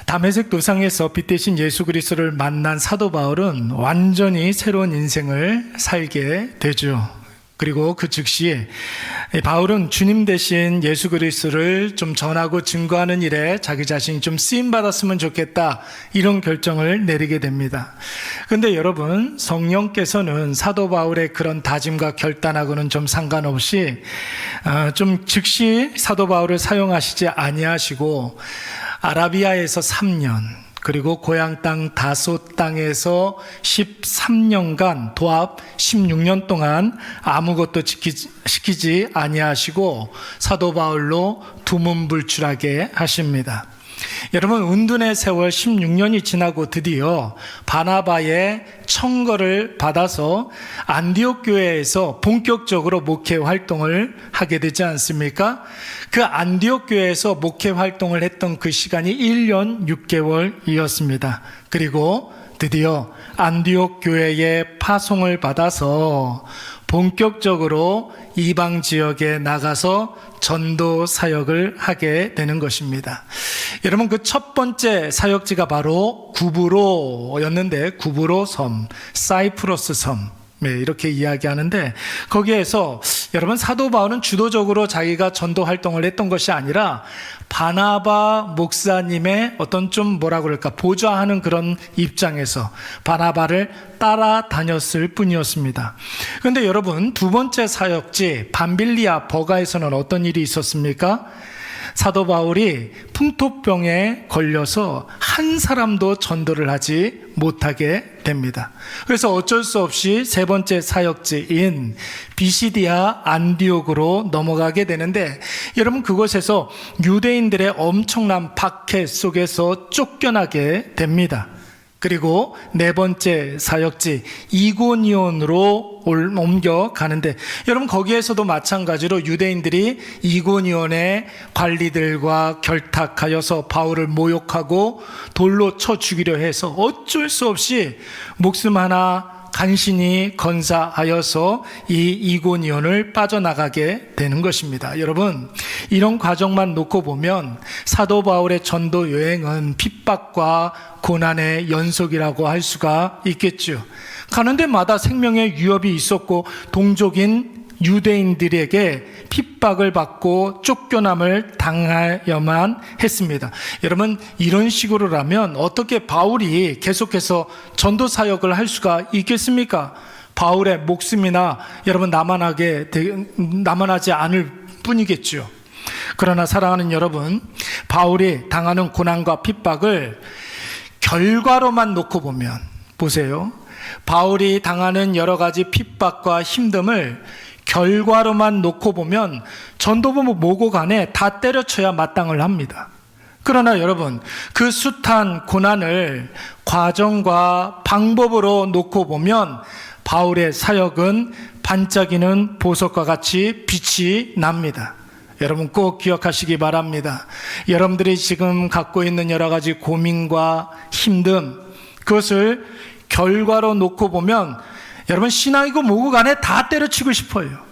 다메섹 도상에서 빛 대신 예수 그리스도를 만난 사도 바울은 완전히 새로운 인생을 살게 되죠. 그리고 그 즉시 바울은 주님 대신 예수 그리스도를 좀 전하고 증거하는 일에 자기 자신이 좀 쓰임받았으면 좋겠다, 이런 결정을 내리게 됩니다. 그런데 여러분, 성령께서는 사도 바울의 그런 다짐과 결단하고는 좀 상관없이 좀 즉시 사도 바울을 사용하시지 아니하시고 아라비아에서 3년, 그리고 고향 땅 다소 땅에서 13년간 도합 16년 동안 아무것도 시키지 아니하시고 사도 바울로 두문불출하게 하십니다. 여러분, 운둔의 세월 16년이 지나고 드디어 바나바의 청거를 받아서 안디옥 교회에서 본격적으로 목회 활동을 하게 되지 않습니까? 그 안디옥 교회에서 목회 활동을 했던 그 시간이 1년 6개월이었습니다. 그리고 드디어 안디옥 교회에 파송을 받아서 본격적으로 이방 지역에 나가서 전도 사역을 하게 되는 것입니다. 여러분, 그 첫 번째 사역지가 바로 구브로였는데, 구브로 섬, 사이프러스 섬, 이렇게 이야기하는데, 거기에서 여러분, 사도 바울은 주도적으로 자기가 전도 활동을 했던 것이 아니라 바나바 목사님의 어떤 좀 뭐라 그럴까, 보좌하는 그런 입장에서 바나바를 따라다녔을 뿐이었습니다. 그런데 여러분, 두 번째 사역지 밤빌리아 버가에서는 어떤 일이 있었습니까? 사도 바울이 풍토병에 걸려서 한 사람도 전도를 하지 못하게 됩니다. 그래서 어쩔 수 없이 세 번째 사역지인 비시디아 안디옥으로 넘어가게 되는데, 여러분, 그곳에서 유대인들의 엄청난 박해 속에서 쫓겨나게 됩니다. 그리고 네 번째 사역지 이고니온으로 옮겨가는데, 여러분, 거기에서도 마찬가지로 유대인들이 이고니온의 관리들과 결탁하여서 바울을 모욕하고 돌로 쳐 죽이려 해서 어쩔 수 없이 목숨 하나 간신히 건사하여서 이 이고니온을 빠져나가게 되는 것입니다. 여러분, 이런 과정만 놓고 보면 사도 바울의 전도 여행은 핍박과 고난의 연속이라고 할 수가 있겠죠. 가는 데마다 생명의 위협이 있었고, 동족인 유대인들에게 핍박을 받고 쫓겨남을 당하여만 했습니다. 여러분, 이런 식으로라면 어떻게 바울이 계속해서 전도 사역을 할 수가 있겠습니까? 바울의 목숨이나 여러분 남아나지 않을 뿐이겠죠. 그러나 사랑하는 여러분, 바울이 당하는 고난과 핍박을 결과로만 놓고 보면, 보세요, 바울이 당하는 여러 가지 핍박과 힘듦을 결과로만 놓고 보면 전도부 뭐고 간에 다 때려쳐야 마땅을 합니다. 그러나 여러분, 그 숱한 고난을 과정과 방법으로 놓고 보면 바울의 사역은 반짝이는 보석과 같이 빛이 납니다. 여러분, 꼭 기억하시기 바랍니다. 여러분들이 지금 갖고 있는 여러 가지 고민과 힘듦, 그것을 결과로 놓고 보면 여러분, 신앙이고 뭐고 간에 다 때려치고 싶어요.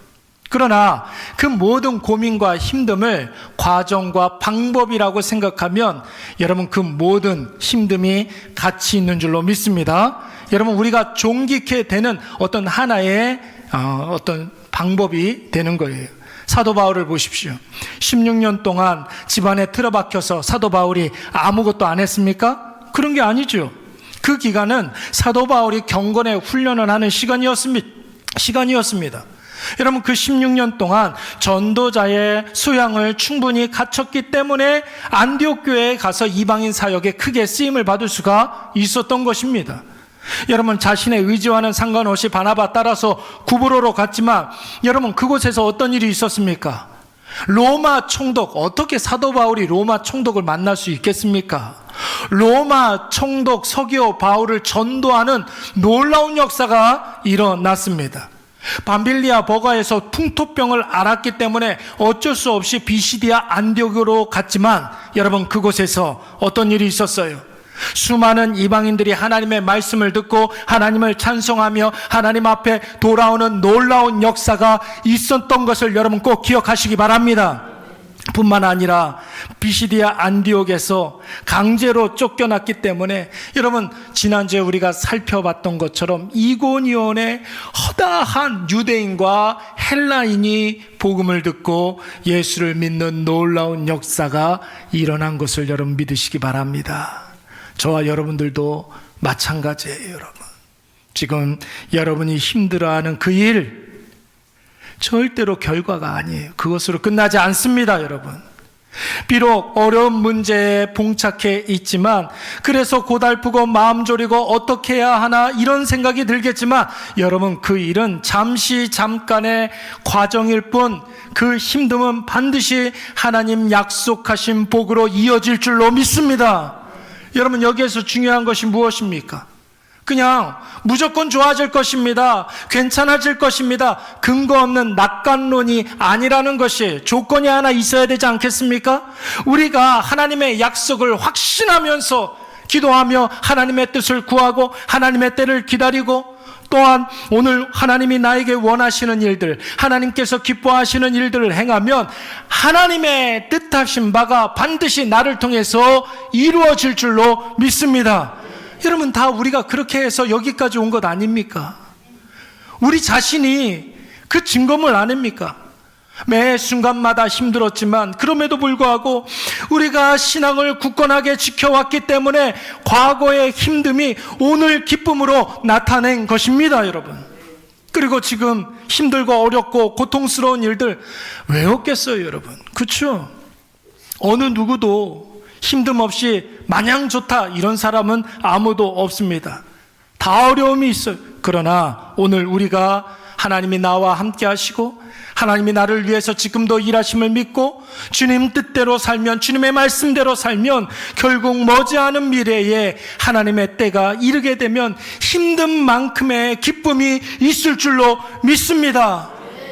그러나 그 모든 고민과 힘듦을 과정과 방법이라고 생각하면 여러분, 그 모든 힘듦이 가치 있는 줄로 믿습니다. 여러분, 우리가 존귀케 되는 어떤 하나의 어떤 방법이 되는 거예요. 사도 바울을 보십시오. 16년 동안 집안에 틀어박혀서 사도 바울이 아무것도 안 했습니까? 그런 게 아니죠. 그 기간은 사도 바울이 경건의 훈련을 하는 시간이었습니다. 여러분, 그 16년 동안 전도자의 소양을 충분히 갖췄기 때문에 안디옥 교회에 가서 이방인 사역에 크게 쓰임을 받을 수가 있었던 것입니다. 여러분, 자신의 의지와는 상관없이 바나바 따라서 구브로로 갔지만 여러분, 그곳에서 어떤 일이 있었습니까? 로마 총독, 어떻게 사도 바울이 로마 총독을 만날 수 있겠습니까? 로마 총독 서기오 바울을 전도하는 놀라운 역사가 일어났습니다. 밤빌리아 버가에서 풍토병을 앓았기 때문에 어쩔 수 없이 비시디아 안디옥으로 갔지만 여러분, 그곳에서 어떤 일이 있었어요? 수많은 이방인들이 하나님의 말씀을 듣고 하나님을 찬송하며 하나님 앞에 돌아오는 놀라운 역사가 있었던 것을 여러분 꼭 기억하시기 바랍니다. 뿐만 아니라 비시디아 안디옥에서 강제로 쫓겨났기 때문에 여러분 지난주에 우리가 살펴봤던 것처럼 이고니온의 허다한 유대인과 헬라인이 복음을 듣고 예수를 믿는 놀라운 역사가 일어난 것을 여러분 믿으시기 바랍니다. 저와 여러분들도 마찬가지예요. 여러분 지금 여러분이 힘들어하는 그 일 절대로 결과가 아니에요. 그것으로 끝나지 않습니다. 여러분 비록 어려운 문제에 봉착해 있지만 그래서 고달프고 마음 졸이고 어떻게 해야 하나 이런 생각이 들겠지만 여러분 그 일은 잠깐의 과정일 뿐 그 힘듦은 반드시 하나님 약속하신 복으로 이어질 줄로 믿습니다. 여러분 여기에서 중요한 것이 무엇입니까? 그냥 무조건 좋아질 것입니다. 괜찮아질 것입니다. 근거 없는 낙관론이 아니라는 것이 조건이 하나 있어야 되지 않겠습니까? 우리가 하나님의 약속을 확신하면서 기도하며 하나님의 뜻을 구하고 하나님의 때를 기다리고 또한 오늘 하나님이 나에게 원하시는 일들, 하나님께서 기뻐하시는 일들을 행하면 하나님의 뜻하신 바가 반드시 나를 통해서 이루어질 줄로 믿습니다. 여러분 다 우리가 그렇게 해서 여기까지 온 것 아닙니까? 우리 자신이 그 증거물 아닙니까? 매 순간마다 힘들었지만 그럼에도 불구하고 우리가 신앙을 굳건하게 지켜왔기 때문에 과거의 힘듦이 오늘 기쁨으로 나타낸 것입니다. 여러분 그리고 지금 힘들고 어렵고 고통스러운 일들 왜 없겠어요? 여러분 그렇죠? 어느 누구도 힘듦 없이 마냥 좋다 이런 사람은 아무도 없습니다. 다 어려움이 있어요. 그러나 오늘 우리가 하나님이 나와 함께 하시고 하나님이 나를 위해서 지금도 일하심을 믿고 주님 뜻대로 살면 주님의 말씀대로 살면 결국 머지않은 미래에 하나님의 때가 이르게 되면 힘든 만큼의 기쁨이 있을 줄로 믿습니다.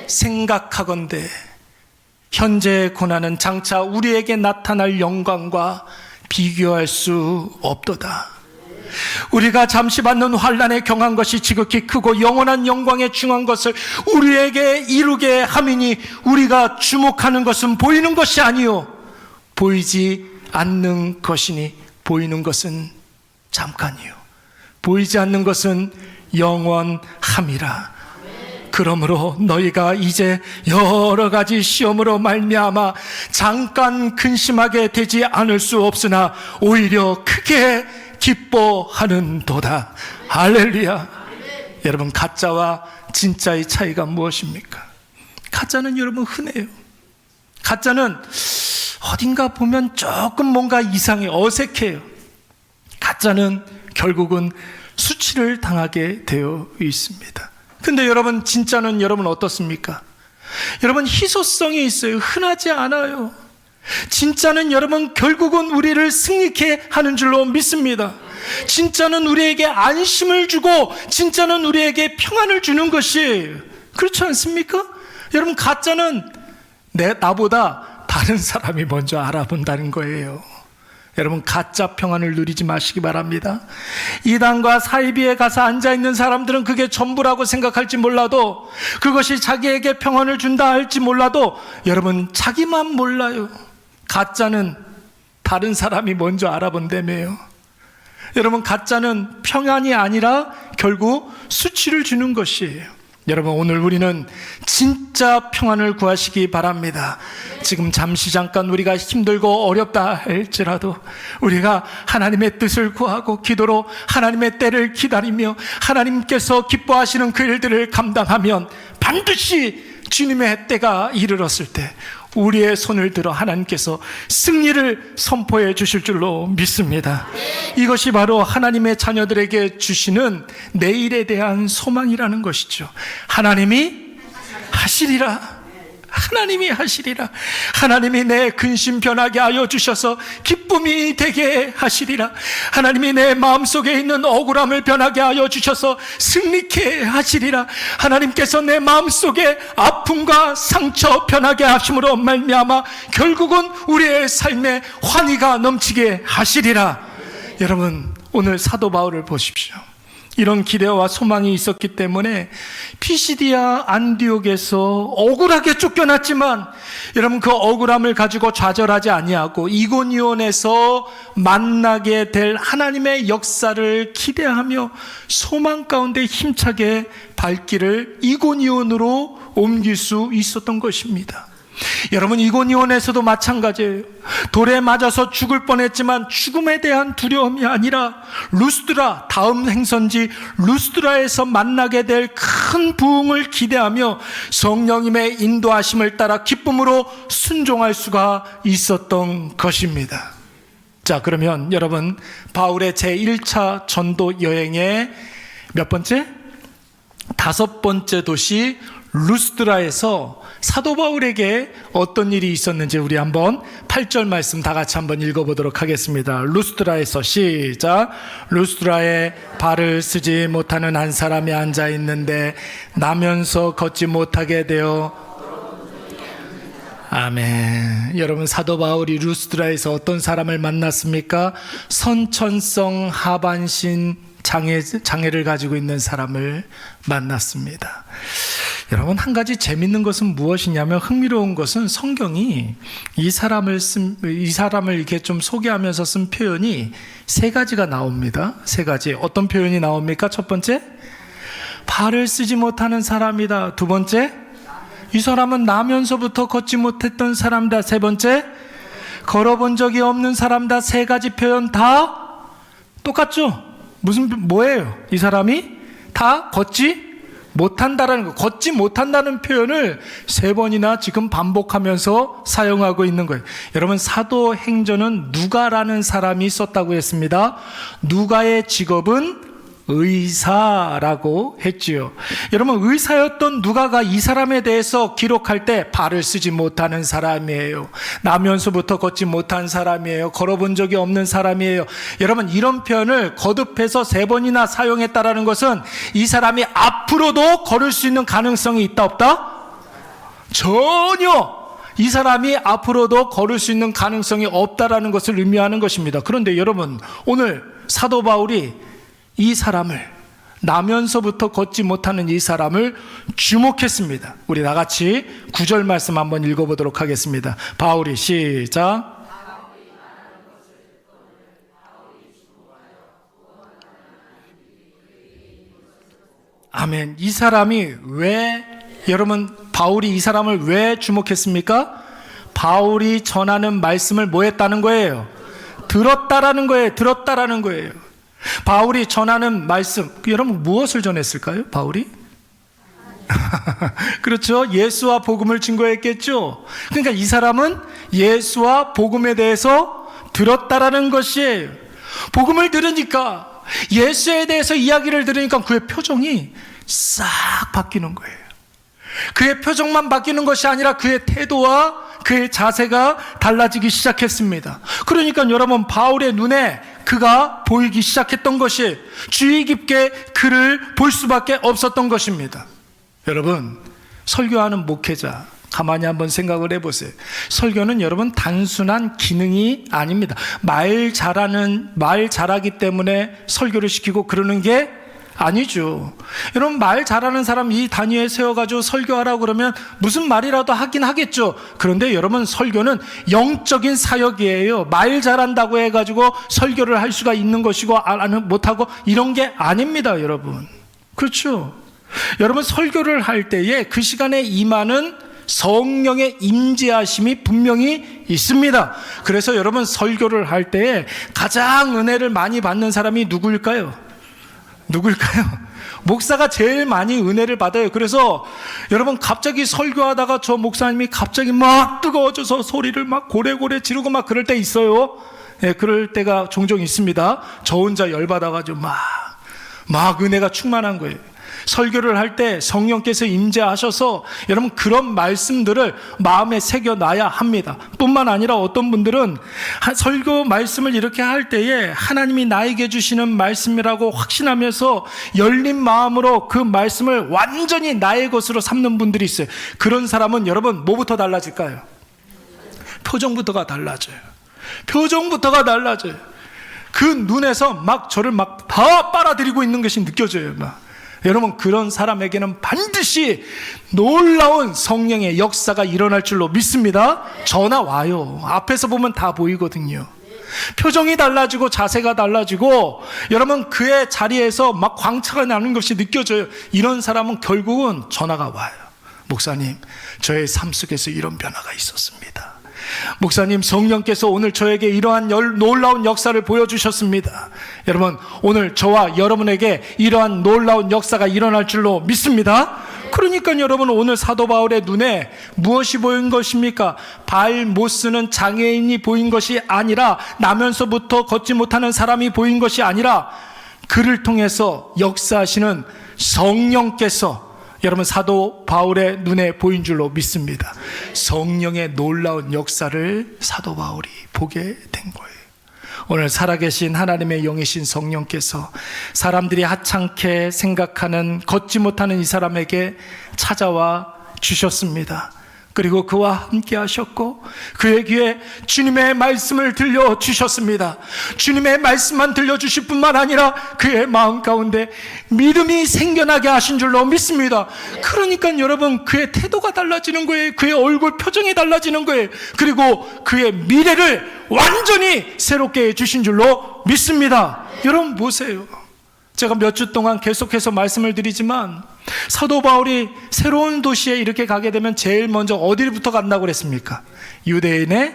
생각하건대 현재의 고난은 장차 우리에게 나타날 영광과 비교할 수 없도다. 우리가 잠시 받는 환난에 경한 것이 지극히 크고 영원한 영광에 중한 것을 우리에게 이루게 함이니 우리가 주목하는 것은 보이는 것이 아니요 보이지 않는 것이니 보이는 것은 잠깐이요 보이지 않는 것은 영원함이라. 그러므로 너희가 이제 여러 가지 시험으로 말미암아 잠깐 근심하게 되지 않을 수 없으나 오히려 크게 기뻐하는도다. 할렐루야. 여러분 가짜와 진짜의 차이가 무엇입니까? 가짜는 여러분 흔해요. 가짜는 어딘가 보면 조금 뭔가 이상해 어색해요. 가짜는 결국은 수치를 당하게 되어 있습니다. 근데 여러분 진짜는 여러분 어떻습니까? 여러분 희소성이 있어요. 흔하지 않아요. 진짜는 여러분 결국은 우리를 승리케 하는 줄로 믿습니다. 진짜는 우리에게 안심을 주고 진짜는 우리에게 평안을 주는 것이에요. 그렇지 않습니까? 여러분 가짜는 나보다 다른 사람이 먼저 알아본다는 거예요. 여러분 가짜 평안을 누리지 마시기 바랍니다. 이단과 사이비에 가서 앉아있는 사람들은 그게 전부라고 생각할지 몰라도 그것이 자기에게 평안을 준다 할지 몰라도 여러분 자기만 몰라요. 가짜는 다른 사람이 먼저 알아본다며요. 여러분 가짜는 평안이 아니라 결국 수치를 주는 것이에요. 여러분 오늘 우리는 진짜 평안을 구하시기 바랍니다. 지금 잠깐 우리가 힘들고 어렵다 할지라도 우리가 하나님의 뜻을 구하고 기도로 하나님의 때를 기다리며 하나님께서 기뻐하시는 그 일들을 감당하면 반드시 주님의 때가 이르렀을 때 우리의 손을 들어 하나님께서 승리를 선포해 주실 줄로 믿습니다. 이것이 바로 하나님의 자녀들에게 주시는 내일에 대한 소망이라는 것이죠. 하나님이 하시리라. 하나님이 하시리라. 하나님이 내 근심 변하게 하여 주셔서 기쁨이 되게 하시리라. 하나님이 내 마음속에 있는 억울함을 변하게 하여 주셔서 승리케 하시리라. 하나님께서 내 마음속에 아픔과 상처 변하게 하심으로 말미암아 결국은 우리의 삶에 환희가 넘치게 하시리라. 여러분 오늘 사도 바울을 보십시오. 이런 기대와 소망이 있었기 때문에 피시디아 안디옥에서 억울하게 쫓겨났지만 여러분 그 억울함을 가지고 좌절하지 아니하고 이고니온에서 만나게 될 하나님의 역사를 기대하며 소망 가운데 힘차게 발길을 이고니온으로 옮길 수 있었던 것입니다. 여러분 이고니온에서도 마찬가지예요. 돌에 맞아서 죽을 뻔했지만 죽음에 대한 두려움이 아니라 루스드라, 다음 행선지 루스드라에서 만나게 될 큰 부흥을 기대하며 성령님의 인도하심을 따라 기쁨으로 순종할 수가 있었던 것입니다. 자, 그러면 여러분 바울의 제1차 전도 여행의 몇 번째? 5번째 도시 루스드라에서 사도 바울에게 어떤 일이 있었는지 우리 한번 8절 말씀 다 같이 한번 읽어보도록 하겠습니다. 루스드라에서 시작. 루스드라에 발을 쓰지 못하는 한 사람이 앉아 있는데 나면서 걷지 못하게 되어 아멘. 여러분 사도 바울이 루스드라에서 어떤 사람을 만났습니까? 선천성 하반신 장애를 가지고 있는 사람을 만났습니다. 여러분 한 가지 재밌는 것은 무엇이냐면 흥미로운 것은 성경이 이 사람을 이렇게 좀 소개하면서 쓴 표현이 3가지가 나옵니다. 3가지. 어떤 표현이 나옵니까? 첫 번째, 발을 쓰지 못하는 사람이다. 두 번째, 이 사람은 나면서부터 걷지 못했던 사람이다. 세 번째, 걸어본 적이 없는 사람이다. 3가지 표현 다 똑같죠? 뭐예요? 이 사람이 다 걷지 못한다라는 거, 걷지 못한다는 표현을 3번이나 지금 반복하면서 사용하고 있는 거예요. 여러분 사도행전은 누가라는 사람이 썼다고 했습니다. 누가의 직업은 의사라고 했지요. 여러분 의사였던 누가가 이 사람에 대해서 기록할 때 발을 쓰지 못하는 사람이에요. 나면서부터 걷지 못한 사람이에요. 걸어본 적이 없는 사람이에요. 여러분 이런 표현을 거듭해서 3번이나 사용했다라는 것은 이 사람이 앞으로도 걸을 수 있는 가능성이 있다 없다? 전혀 이 사람이 앞으로도 걸을 수 있는 가능성이 없다라는 것을 의미하는 것입니다. 그런데 여러분 오늘 사도 바울이 이 사람을 나면서부터 걷지 못하는 이 사람을 주목했습니다. 우리 다 같이 9절 말씀 한번 읽어보도록 하겠습니다. 바울이 시작. 아멘. 이 사람이 왜 여러분 바울이 이 사람을 왜 주목했습니까? 바울이 전하는 말씀을 뭐 했다는 거예요? 들었다라는 거예요. 들었다라는 거예요. 바울이 전하는 말씀, 여러분 무엇을 전했을까요? 바울이? 그렇죠. 예수와 복음을 증거했겠죠. 그러니까 이 사람은 예수와 복음에 대해서 들었다라는 것이에요. 복음을 들으니까, 예수에 대해서 이야기를 들으니까 그의 표정이 싹 바뀌는 거예요. 그의 표정만 바뀌는 것이 아니라 그의 태도와 그의 자세가 달라지기 시작했습니다. 그러니까 여러분 바울의 눈에 그가 보이기 시작했던 것이 주의 깊게 그를 볼 수밖에 없었던 것입니다. 여러분 설교하는 목회자 가만히 한번 생각을 해보세요. 설교는 여러분 단순한 기능이 아닙니다. 말 잘하기 때문에 설교를 시키고 그러는 게 아니죠. 여러분 말 잘하는 사람 이 단위에 세워가지고 설교하라고 그러면 무슨 말이라도 하긴 하겠죠. 그런데 여러분 설교는 영적인 사역이에요. 말 잘한다고 해가지고 설교를 할 수가 있는 것이고 못하고 이런 게 아닙니다. 여러분 그렇죠. 여러분 설교를 할 때에 그 시간에 임하는 성령의 임재하심이 분명히 있습니다. 그래서 여러분 설교를 할 때에 가장 은혜를 많이 받는 사람이 누구일까요? 목사가 제일 많이 은혜를 받아요. 그래서 여러분 갑자기 설교하다가 저 목사님이 갑자기 막 뜨거워져서 소리를 막 고래고래 지르고 막 그럴 때 있어요. 예, 그럴 때가 종종 있습니다. 저 혼자 열받아가지고 막 은혜가 충만한 거예요. 설교를 할 때 성령께서 임재하셔서 여러분 그런 말씀들을 마음에 새겨놔야 합니다. 뿐만 아니라 어떤 분들은 설교 말씀을 이렇게 할 때에 하나님이 나에게 주시는 말씀이라고 확신하면서 열린 마음으로 그 말씀을 완전히 나의 것으로 삼는 분들이 있어요. 그런 사람은 여러분 뭐부터 달라질까요? 표정부터가 달라져요. 그 눈에서 막 저를 막 다 빨아들이고 있는 것이 느껴져요. 여러분, 그런 사람에게는 반드시 놀라운 성령의 역사가 일어날 줄로 믿습니다. 전화 와요. 앞에서 보면 다 보이거든요. 표정이 달라지고 자세가 달라지고, 여러분, 그의 자리에서 막 광채가 나는 것이 느껴져요. 이런 사람은 결국은 전화가 와요. 목사님, 저의 삶 속에서 이런 변화가 있었습니다. 목사님, 성령께서 오늘 저에게 이러한 놀라운 역사를 보여주셨습니다. 여러분, 오늘 저와 여러분에게 이러한 놀라운 역사가 일어날 줄로 믿습니다. 그러니까 여러분, 오늘 사도 바울의 눈에 무엇이 보인 것입니까? 발 못 쓰는 장애인이 보인 것이 아니라, 나면서부터 걷지 못하는 사람이 보인 것이 아니라, 그를 통해서 역사하시는 성령께서 여러분, 사도 바울의 눈에 보인 줄로 믿습니다. 성령의 놀라운 역사를 사도 바울이 보게 된 거예요. 오늘 살아계신 하나님의 영이신 성령께서 사람들이 하찮게 생각하는, 걷지 못하는 이 사람에게 찾아와 주셨습니다. 그리고 그와 함께 하셨고, 그의 귀에 주님의 말씀을 들려주셨습니다. 주님의 말씀만 들려주실 뿐만 아니라 그의 마음 가운데 믿음이 생겨나게 하신 줄로 믿습니다. 그러니까 여러분, 그의 태도가 달라지는 거예요. 그의 얼굴 표정이 달라지는 거예요. 그리고 그의 미래를 완전히 새롭게 해주신 줄로 믿습니다. 여러분 보세요. 제가 몇 주 동안 계속해서 말씀을 드리지만, 사도 바울이 새로운 도시에 이렇게 가게 되면 제일 먼저 어디부터 간다고 그랬습니까? 유대인의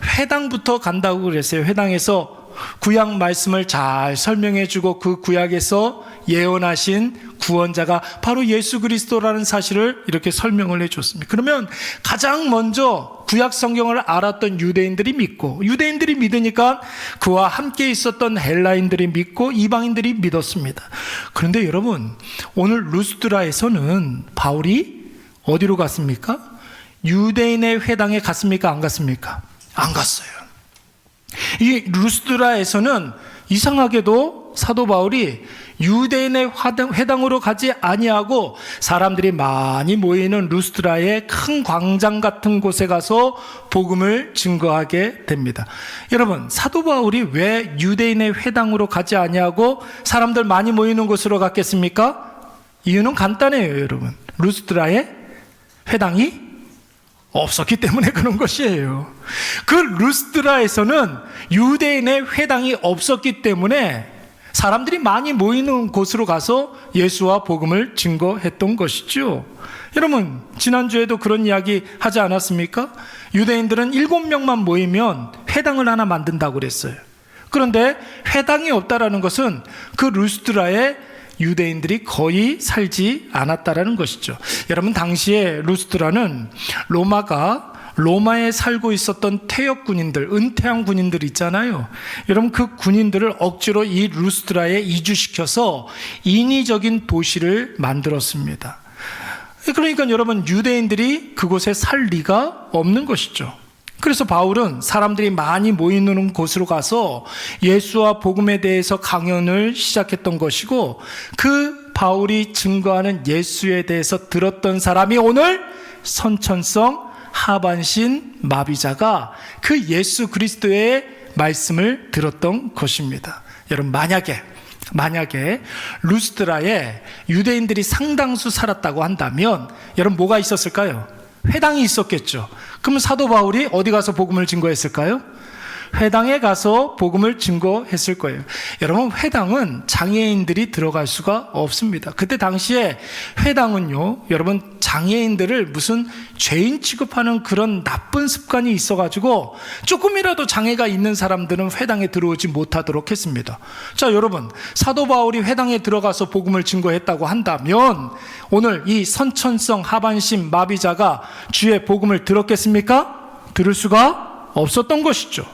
회당부터 간다고 그랬어요. 회당에서 구약 말씀을 잘 설명해 주고, 그 구약에서 예언하신 구원자가 바로 예수 그리스도라는 사실을 이렇게 설명을 해 줬습니다. 그러면 가장 먼저 구약 성경을 알았던 유대인들이 믿고, 유대인들이 믿으니까 그와 함께 있었던 헬라인들이 믿고, 이방인들이 믿었습니다. 그런데 여러분, 오늘 루스드라에서는 바울이 어디로 갔습니까? 유대인의 회당에 갔습니까? 안 갔습니까? 안 갔어요. 이 루스드라에서는 이상하게도 사도 바울이 유대인의 회당으로 가지 아니하고 사람들이 많이 모이는 루스드라의 큰 광장 같은 곳에 가서 복음을 증거하게 됩니다. 여러분, 사도 바울이 왜 유대인의 회당으로 가지 아니하고 사람들 많이 모이는 곳으로 갔겠습니까? 이유는 간단해요, 여러분. 루스드라의 회당이 없었기 때문에 그런 것이에요. 그 루스드라에서는 유대인의 회당이 없었기 때문에 사람들이 많이 모이는 곳으로 가서 예수와 복음을 증거했던 것이죠. 여러분, 지난주에도 그런 이야기 하지 않았습니까? 유대인들은 7명만 모이면 회당을 하나 만든다고 그랬어요. 그런데 회당이 없다라는 것은 그 루스드라에 유대인들이 거의 살지 않았다라는 것이죠. 여러분, 당시에 루스드라는 로마에 살고 있었던 퇴역 군인들, 은퇴한 군인들 있잖아요. 여러분, 그 군인들을 억지로 이 루스드라에 이주시켜서 인위적인 도시를 만들었습니다. 그러니까 여러분, 유대인들이 그곳에 살 리가 없는 것이죠. 그래서 바울은 사람들이 많이 모이는 곳으로 가서 예수와 복음에 대해서 강연을 시작했던 것이고, 그 바울이 증거하는 예수에 대해서 들었던 사람이 오늘 선천성 하반신 마비자가 그 예수 그리스도의 말씀을 들었던 것입니다. 여러분, 만약에 루스드라에 유대인들이 상당수 살았다고 한다면 여러분, 뭐가 있었을까요? 회당이 있었겠죠. 그러면 사도 바울이 어디 가서 복음을 증거했을까요? 회당에 가서 복음을 증거했을 거예요. 여러분, 회당은 장애인들이 들어갈 수가 없습니다. 그때 당시에 회당은요, 여러분, 장애인들을 무슨 죄인 취급하는 그런 나쁜 습관이 있어가지고 조금이라도 장애가 있는 사람들은 회당에 들어오지 못하도록 했습니다. 자, 여러분, 사도 바울이 회당에 들어가서 복음을 증거했다고 한다면 오늘 이 선천성 하반신 마비자가 주의 복음을 들었겠습니까? 들을 수가 없었던 것이죠.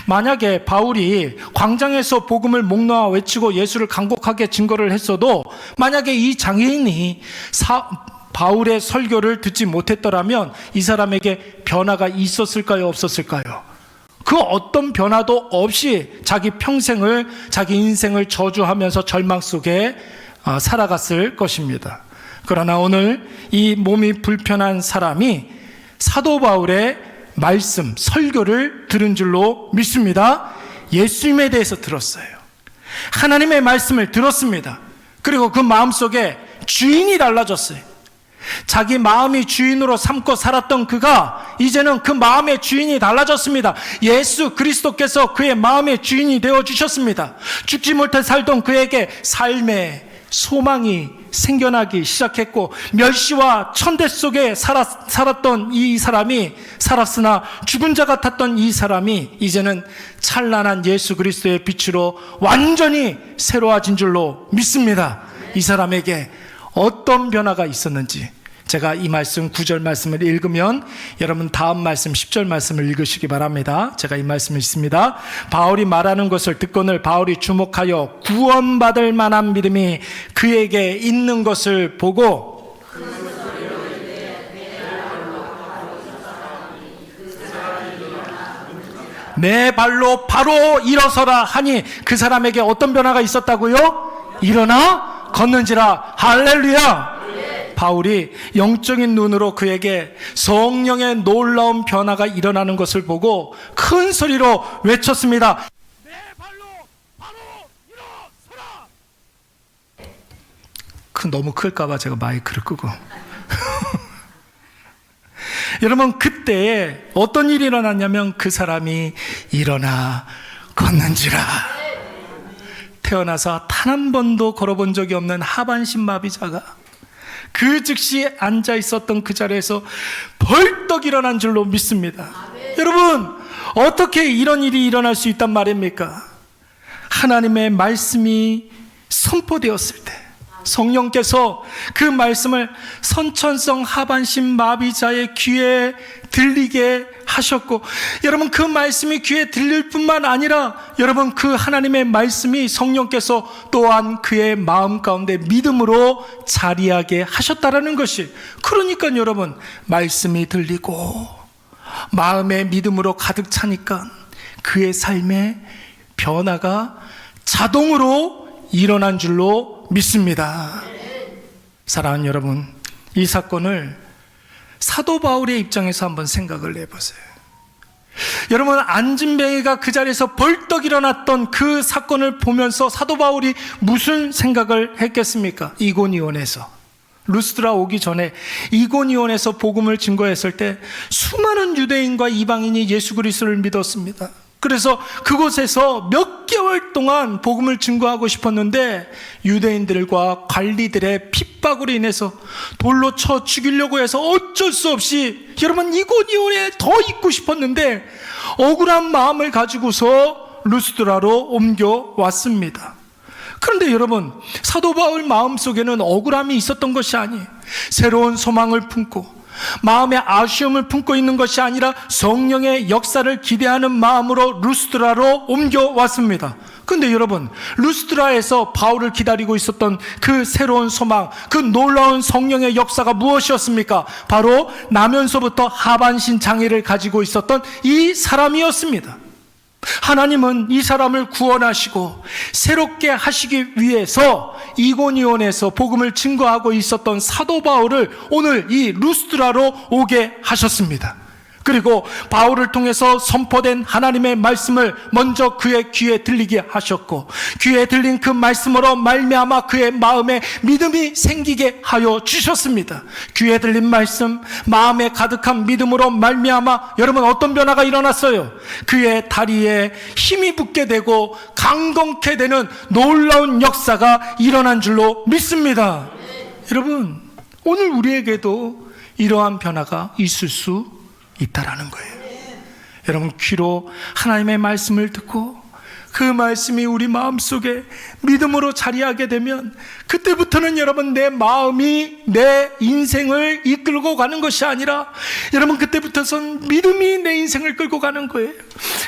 만약에 바울이 광장에서 복음을 목 놓아 외치고 예수를 간곡하게 증거를 했어도, 만약에 이 장애인이 바울의 설교를 듣지 못했더라면 이 사람에게 변화가 있었을까요? 없었을까요? 그 어떤 변화도 없이 자기 평생을, 자기 인생을 저주하면서 절망 속에 살아갔을 것입니다. 그러나 오늘 이 몸이 불편한 사람이 사도 바울의 말씀, 설교를 들은 줄로 믿습니다. 예수님에 대해서 들었어요. 하나님의 말씀을 들었습니다. 그리고 그 마음속에 주인이 달라졌어요. 자기 마음이 주인으로 삼고 살았던 그가 이제는 그 마음의 주인이 달라졌습니다. 예수 그리스도께서 그의 마음의 주인이 되어주셨습니다. 죽지 못해 살던 그에게 삶의 소망이 생겨나기 시작했고, 멸시와 천대 속에 살았던 이 사람이, 살았으나 죽은 자 같았던 이 사람이 이제는 찬란한 예수 그리스도의 빛으로 완전히 새로워진 줄로 믿습니다. 이 사람에게 어떤 변화가 있었는지 제가 이 말씀 9절 말씀을 읽으면 여러분 다음 말씀 10절 말씀을 읽으시기 바랍니다. 제가 이 말씀을 읽습니다. 바울이 말하는 것을 듣고는 바울이 주목하여 구원받을 만한 믿음이 그에게 있는 것을 보고 내 발로 바로 일어서라 하니, 그 사람에게 어떤 변화가 있었다고요? 일어나 걷는지라. 할렐루야. 바울이 영적인 눈으로 그에게 성령의 놀라운 변화가 일어나는 것을 보고 큰 소리로 외쳤습니다. 내 발로 바로 일어서라. 너무 클까봐 제가 마이크를 끄고 여러분, 그때에 어떤 일이 일어났냐면 그 사람이 일어나 걷는지라. 태어나서 단 한 번도 걸어본 적이 없는 하반신 마비자가 그 즉시 앉아 있었던 그 자리에서 벌떡 일어난 줄로 믿습니다. 여러분, 어떻게 이런 일이 일어날 수 있단 말입니까? 하나님의 말씀이 선포되었을 때 성령께서 그 말씀을 선천성 하반신 마비자의 귀에 들리게 하셨고, 여러분 그 말씀이 귀에 들릴 뿐만 아니라 여러분 그 하나님의 말씀이 성령께서 또한 그의 마음 가운데 믿음으로 자리하게 하셨다라는 것이, 그러니까 여러분 말씀이 들리고 마음의 믿음으로 가득 차니까 그의 삶에 변화가 자동으로 일어난 줄로 믿습니다. 사랑하는 여러분, 이 사건을 사도 바울의 입장에서 한번 생각을 해보세요. 여러분, 안진뱅이가 그 자리에서 벌떡 일어났던 그 사건을 보면서 사도 바울이 무슨 생각을 했겠습니까? 이고니온에서, 루스드라 오기 전에 이고니온에서 복음을 증거했을 때 수많은 유대인과 이방인이 예수 그리스도를 믿었습니다. 그래서 그곳에서 몇 개월 동안 복음을 증거하고 싶었는데 유대인들과 관리들의 핍박으로 인해서 돌로 쳐 죽이려고 해서 어쩔 수 없이, 여러분 이고니온에 더 있고 싶었는데 억울한 마음을 가지고서 루스드라로 옮겨왔습니다. 그런데 여러분, 사도 바울 마음속에는 억울함이 있었던 것이 아니에요. 새로운 소망을 품고 마음의 아쉬움을 품고 있는 것이 아니라 성령의 역사를 기대하는 마음으로 루스드라로 옮겨왔습니다. 그런데 여러분, 루스드라에서 바울을 기다리고 있었던 그 새로운 소망, 그 놀라운 성령의 역사가 무엇이었습니까? 바로 나면서부터 하반신 장애를 가지고 있었던 이 사람이었습니다. 하나님은 이 사람을 구원하시고 새롭게 하시기 위해서 이고니온에서 복음을 증거하고 있었던 사도 바울을 오늘 이 루스드라로 오게 하셨습니다. 그리고 바울을 통해서 선포된 하나님의 말씀을 먼저 그의 귀에 들리게 하셨고, 귀에 들린 그 말씀으로 말미암아 그의 마음에 믿음이 생기게 하여 주셨습니다. 귀에 들린 말씀, 마음에 가득한 믿음으로 말미암아 여러분 어떤 변화가 일어났어요? 그의 다리에 힘이 붙게 되고 강건케 되는 놀라운 역사가 일어난 줄로 믿습니다. 여러분, 오늘 우리에게도 이러한 변화가 있을 수 있다라는 거예요. 여러분, 귀로 하나님의 말씀을 듣고 그 말씀이 우리 마음속에 믿음으로 자리하게 되면 그때부터는 여러분 내 마음이 내 인생을 이끌고 가는 것이 아니라 여러분 그때부터선 믿음이 내 인생을 끌고 가는 거예요.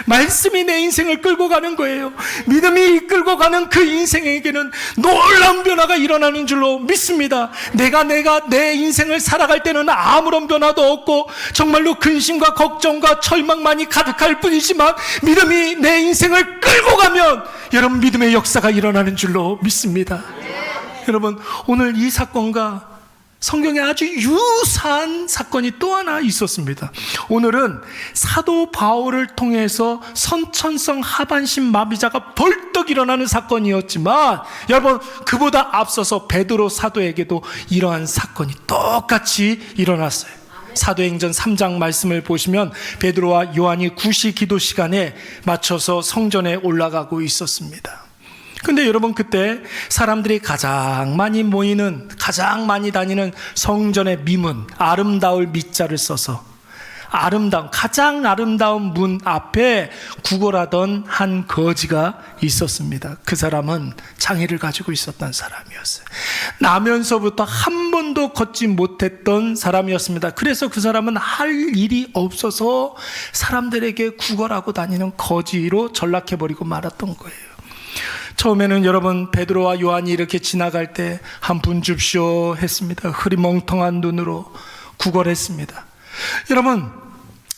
말씀이 내 인생을 끌고 가는 거예요. 믿음이 이끌고 가는 그 인생에게는 놀라운 변화가 일어나는 줄로 믿습니다. 내가 내 인생을 살아갈 때는 아무런 변화도 없고 정말로 근심과 걱정과 절망만이 가득할 뿐이지만 믿음이 내 인생을 끌고 가면 여러분 믿음의 역사가 일어나는 줄로 믿습니다. 여러분, 오늘 이 사건과 성경에 아주 유사한 사건이 또 하나 있었습니다. 오늘은 사도 바울을 통해서 선천성 하반신 마비자가 벌떡 일어나는 사건이었지만, 여러분, 그보다 앞서서 베드로 사도에게도 이러한 사건이 똑같이 일어났어요. 사도행전 3장 말씀을 보시면 베드로와 요한이 구시 기도 시간에 맞춰서 성전에 올라가고 있었습니다. 근데 여러분, 그때 사람들이 가장 많이 모이는, 가장 많이 다니는 성전의 미문, 아름다울 미자를 써서 가장 아름다운 문 앞에 구걸하던 한 거지가 있었습니다. 그 사람은 장애를 가지고 있었던 사람이었어요. 나면서부터 한 번도 걷지 못했던 사람이었습니다. 그래서 그 사람은 할 일이 없어서 사람들에게 구걸하고 다니는 거지로 전락해버리고 말았던 거예요. 처음에는 여러분, 베드로와 요한이 이렇게 지나갈 때 한 분 줍쇼 했습니다. 흐리멍텅한 눈으로 구걸했습니다. 여러분,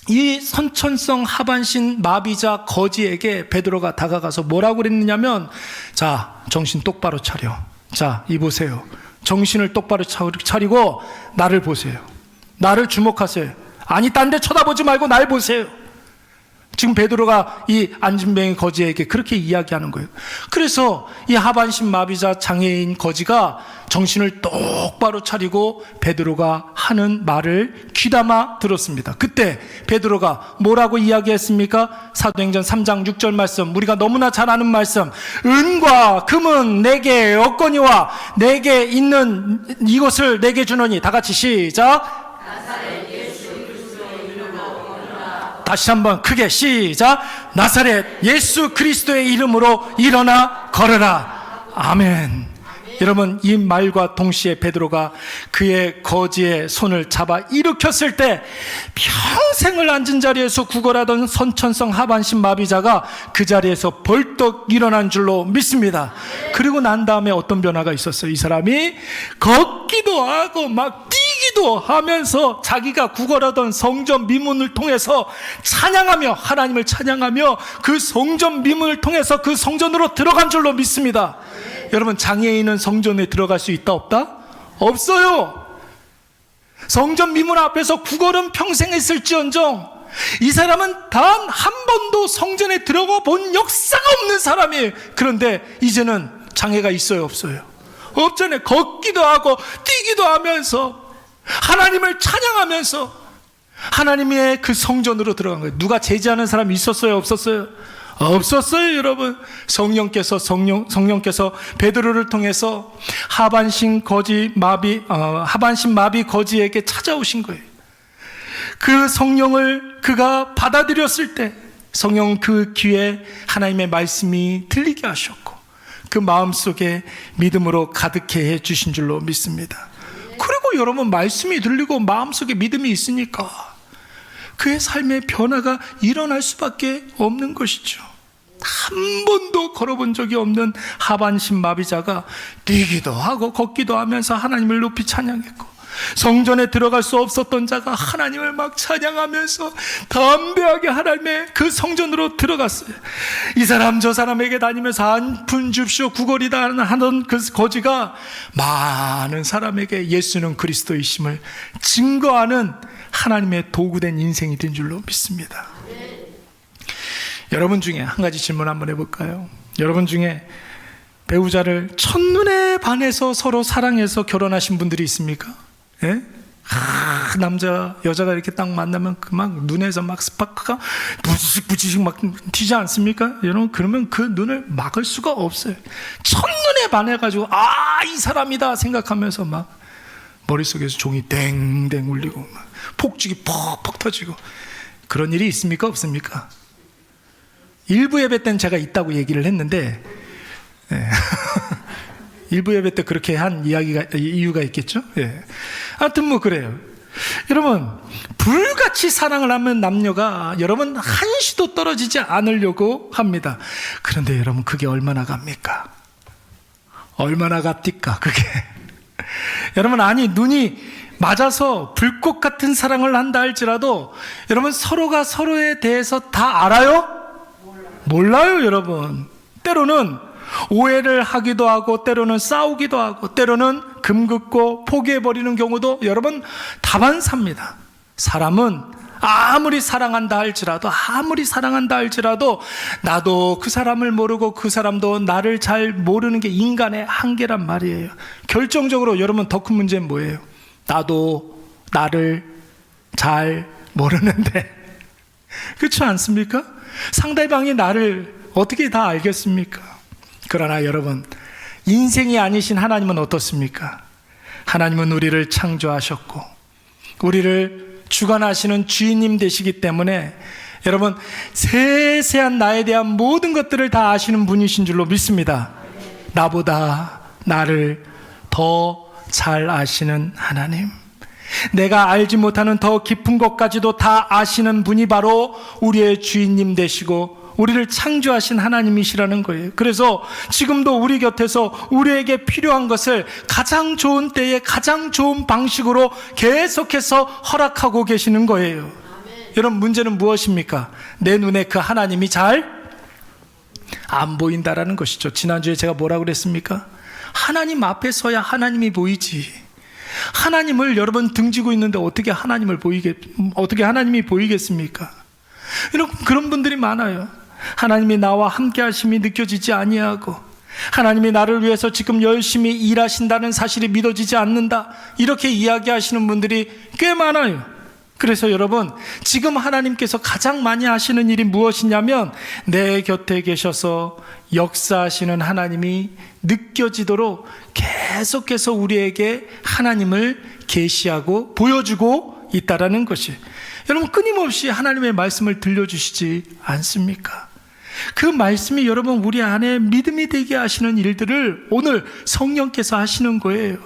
이 선천성 하반신 마비자 거지에게 베드로가 다가가서 뭐라고 그랬느냐면, 자, 정신 똑바로 차려. 자, 이보세요. 정신을 똑바로 차리고 나를 보세요. 나를 주목하세요. 아니, 딴 데 쳐다보지 말고 날 보세요. 지금 베드로가 이 안진뱅이 거지에게 그렇게 이야기하는 거예요. 그래서 이 하반신 마비자 장애인 거지가 정신을 똑바로 차리고 베드로가 하는 말을 귀담아 들었습니다. 그때 베드로가 뭐라고 이야기했습니까? 사도행전 3장 6절 말씀, 우리가 너무나 잘 아는 말씀, 은과 금은 내게 없거니와 내게 있는 이것을 내게 주노니. 다 같이 시작. 다시 한번 크게 시작. 나사렛 예수 그리스도의 이름으로 일어나 걸어라. 아멘. 여러분, 이 말과 동시에 베드로가 그의 거지의 손을 잡아 일으켰을 때 평생을 앉은 자리에서 구걸하던 선천성 하반신 마비자가 그 자리에서 벌떡 일어난 줄로 믿습니다. 그리고 난 다음에 어떤 변화가 있었어요? 이 사람이 걷기도 하고 막 뛰기도 하면서 자기가 구걸하던 성전 미문을 통해서 찬양하며, 하나님을 찬양하며 그 성전 미문을 통해서 그 성전으로 들어간 줄로 믿습니다. 여러분, 장애인은 성전에 들어갈 수 있다 없다? 없어요. 성전 미문 앞에서 구걸은 평생 했을지언정 이 사람은 단 한 번도 성전에 들어가 본 역사가 없는 사람이에요. 그런데 이제는 장애가 있어요 없어요? 없잖아요. 걷기도 하고 뛰기도 하면서 하나님을 찬양하면서 하나님의 그 성전으로 들어간 거예요. 누가 제지하는 사람이 있었어요 없었어요? 없었어요. 여러분, 성령께서 베드로를 통해서 하반신 마비 거지에게 찾아오신 거예요. 그 성령을 그가 받아들였을 때 성령 그 귀에 하나님의 말씀이 들리게 하셨고 그 마음속에 믿음으로 가득해 해 주신 줄로 믿습니다. 그리고 여러분, 말씀이 들리고 마음속에 믿음이 있으니까 그의 삶의 변화가 일어날 수밖에 없는 것이죠. 한 번도 걸어본 적이 없는 하반신 마비자가 뛰기도 하고 걷기도 하면서 하나님을 높이 찬양했고, 성전에 들어갈 수 없었던 자가 하나님을 막 찬양하면서 담대하게 하나님의 그 성전으로 들어갔어요. 이 사람 저 사람에게 다니면서 한 푼 줍쇼 구걸이다 하던 그 거지가 많은 사람에게 예수는 그리스도이심을 증거하는 하나님의 도구된 인생이 된 줄로 믿습니다. 여러분 중에 한 가지 질문 한번 해볼까요? 여러분 중에 배우자를 첫눈에 반해서 서로 사랑해서 결혼하신 분들이 있습니까? 예? 남자 여자가 이렇게 딱 만나면 그 막 눈에서 막 스파크가 부지직 막 튀지 않습니까? 여러분, 그러면 그 눈을 막을 수가 없어요. 첫눈에 반해가지고 이 사람이다 생각하면서 막 머릿속에서 종이 땡땡 울리고 막 폭죽이 퍽퍽 터지고, 그런 일이 있습니까 없습니까? 일부 예배 때는 제가 있다고 얘기를 했는데, 예. 일부 예배 때 그렇게 한 이유가 있겠죠? 예. 하여튼 뭐 그래요. 여러분, 불같이 사랑을 하면 남녀가 여러분 한시도 떨어지지 않으려고 합니다. 그런데 여러분, 그게 얼마나 갑니까? 얼마나 갑니까 그게? 여러분, 아니 눈이 맞아서 불꽃 같은 사랑을 한다 할지라도 여러분, 서로가 서로에 대해서 다 알아요? 몰라요. 여러분, 때로는 오해를 하기도 하고 때로는 싸우기도 하고 때로는 금긋고 포기해버리는 경우도 여러분 다반사입니다. 사람은 아무리 사랑한다 할지라도 나도 그 사람을 모르고 그 사람도 나를 잘 모르는 게 인간의 한계란 말이에요. 결정적으로 여러분 더 큰 문제는 뭐예요? 나도 나를 잘 모르는데 그렇지 않습니까? 상대방이 나를 어떻게 다 알겠습니까? 그러나 여러분, 인생이 아니신 하나님은 어떻습니까? 하나님은 우리를 창조하셨고 우리를 주관하시는 주인님 되시기 때문에 여러분, 세세한 나에 대한 모든 것들을 다 아시는 분이신 줄로 믿습니다. 나보다 나를 더 잘 아시는 하나님, 내가 알지 못하는 더 깊은 것까지도 다 아시는 분이 바로 우리의 주인님 되시고 우리를 창조하신 하나님이시라는 거예요. 그래서 지금도 우리 곁에서 우리에게 필요한 것을 가장 좋은 때에 가장 좋은 방식으로 계속해서 허락하고 계시는 거예요. 아멘. 여러분, 문제는 무엇입니까? 내 눈에 그 하나님이 잘 안 보인다라는 것이죠. 지난주에 제가 뭐라고 그랬습니까? 하나님 앞에 서야 하나님이 보이지. 하나님을 여러분 등지고 있는데 어떻게 하나님이 보이겠습니까? 여러분, 그런 분들이 많아요. 하나님이 나와 함께 하심이 느껴지지 아니하고 하나님이 나를 위해서 지금 열심히 일하신다는 사실이 믿어지지 않는다, 이렇게 이야기하시는 분들이 꽤 많아요. 그래서 여러분, 지금 하나님께서 가장 많이 하시는 일이 무엇이냐면 내 곁에 계셔서 역사하시는 하나님이 느껴지도록 계속해서 우리에게 하나님을 계시하고 보여주고 있다라는 것이, 여러분, 끊임없이 하나님의 말씀을 들려주시지 않습니까? 그 말씀이 여러분 우리 안에 믿음이 되게 하시는 일들을 오늘 성령께서 하시는 거예요.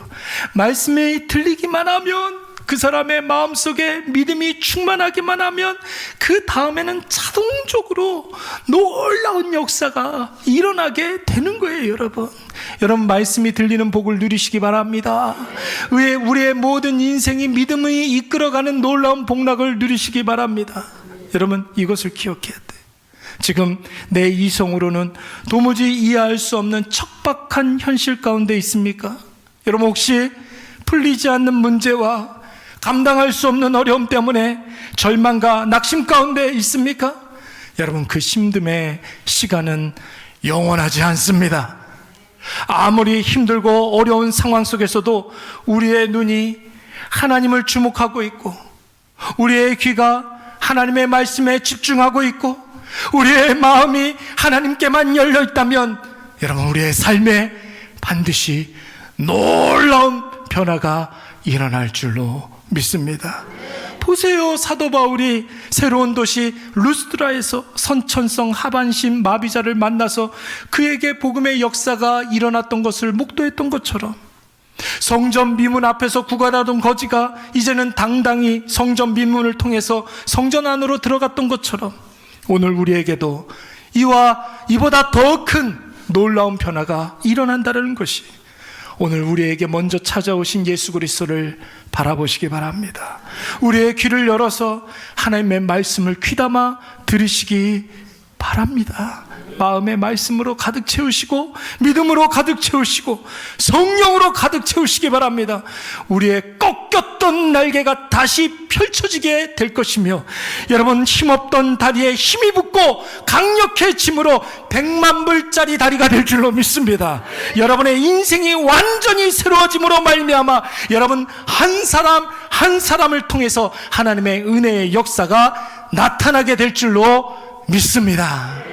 말씀이 들리기만 하면, 그 사람의 마음속에 믿음이 충만하기만 하면 그 다음에는 자동적으로 놀라운 역사가 일어나게 되는 거예요. 여러분, 말씀이 들리는 복을 누리시기 바랍니다. 우리의 모든 인생이 믿음이 이끌어가는 놀라운 복락을 누리시기 바랍니다. 여러분, 이것을 기억해야 돼요. 지금 내 이성으로는 도무지 이해할 수 없는 척박한 현실 가운데 있습니까? 여러분, 혹시 풀리지 않는 문제와 감당할 수 없는 어려움 때문에 절망과 낙심 가운데 있습니까? 여러분, 그 힘듦의 시간은 영원하지 않습니다. 아무리 힘들고 어려운 상황 속에서도 우리의 눈이 하나님을 주목하고 있고 우리의 귀가 하나님의 말씀에 집중하고 있고 우리의 마음이 하나님께만 열려 있다면 여러분, 우리의 삶에 반드시 놀라운 변화가 일어날 줄로 믿습니다. 보세요, 사도 바울이 새로운 도시 루스드라에서 선천성 하반신 마비자를 만나서 그에게 복음의 역사가 일어났던 것을 목도했던 것처럼, 성전 미문 앞에서 구걸하던 거지가 이제는 당당히 성전 미문을 통해서 성전 안으로 들어갔던 것처럼 오늘 우리에게도 이보다 더 큰 놀라운 변화가 일어난다는 것이, 오늘 우리에게 먼저 찾아오신 예수 그리스도를 바라보시기 바랍니다. 우리의 귀를 열어서 하나님의 말씀을 귀담아 들으시기 바랍니다. 마음의 말씀으로 가득 채우시고 믿음으로 가득 채우시고 성령으로 가득 채우시기 바랍니다. 우리의 꺾였던 날개가 다시 펼쳐지게 될 것이며, 여러분, 힘없던 다리에 힘이 붙고 강력해짐으로 100만 불짜리 다리가 될 줄로 믿습니다. 여러분의 인생이 완전히 새로워짐으로 말미암아 여러분 한 사람 한 사람을 통해서 하나님의 은혜의 역사가 나타나게 될 줄로 믿습니다.